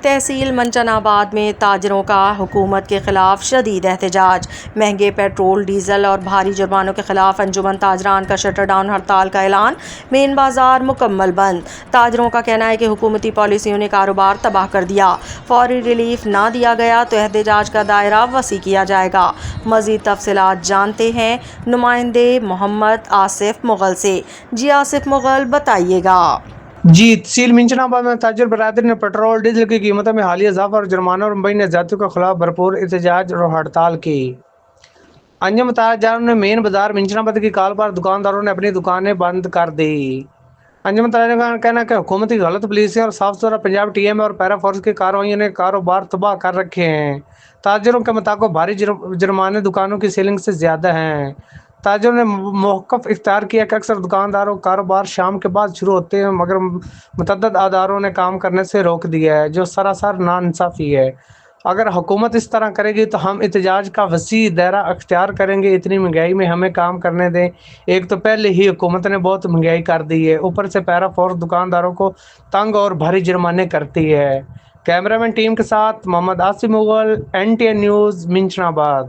تحصیل منچن آباد میں تاجروں کا حکومت کے خلاف شدید احتجاج۔ مہنگے پیٹرول ڈیزل اور بھاری جرمانوں کے خلاف انجمن تاجران کا شٹر ڈاؤن ہڑتال کا اعلان۔ مین بازار مکمل بند۔ تاجروں کا کہنا ہے کہ حکومتی پالیسیوں نے کاروبار تباہ کر دیا، فوری ریلیف نہ دیا گیا تو احتجاج کا دائرہ وسیع کیا جائے گا۔ مزید تفصیلات جانتے ہیں نمائندے محمد آصف مغل سے۔ جی آصف مغل، بتائیے گا۔ تحصیل منچن آباد میں تاجر برادری نے پیٹرول ڈیزل کی قیمتوں میں حالیہ اضافہ اور جرمانوں اور مبینہ زیادتیوں کے خلاف بھرپور احتجاج اور ہڑتال کی۔ انجمن تاجران نے مین بازار منچن آباد کی کال پر دکانداروں نے اپنی دکانیں بند کر دی۔ انجمن تاجران کا کہنا ہے کہ حکومتی غلط پالیسیاں اور صاف ستھرا پنجاب ٹی ایم اے اور پیرا فورس کی کارروائیوں نے کاروبار تباہ کر رکھے ہیں۔ تاجروں کے مطابق بھاری جرمانے دکانوں کی سیلنگ سے زیادہ ہیں۔ تاجروں نے موقف اختیار کیا کہ اکثر دکانداروں کا کاروبار شام کے بعد شروع ہوتے ہیں، مگر متعدد اداروں نے کام کرنے سے روک دیا ہے، جو سراسر ناانصافی ہے۔ اگر حکومت اس طرح کرے گی تو ہم احتجاج کا وسیع دائرہ اختیار کریں گے۔ اتنی مہنگائی میں ہمیں کام کرنے دیں۔ ایک تو پہلے ہی حکومت نے بہت مہنگائی کر دی ہے، اوپر سے پیرا فورس دکانداروں کو تنگ اور بھاری جرمانے کرتی ہے۔ کیمرہ مین ٹیم کے ساتھ محمد آصف مغل، NTN نیوز، منچن آباد۔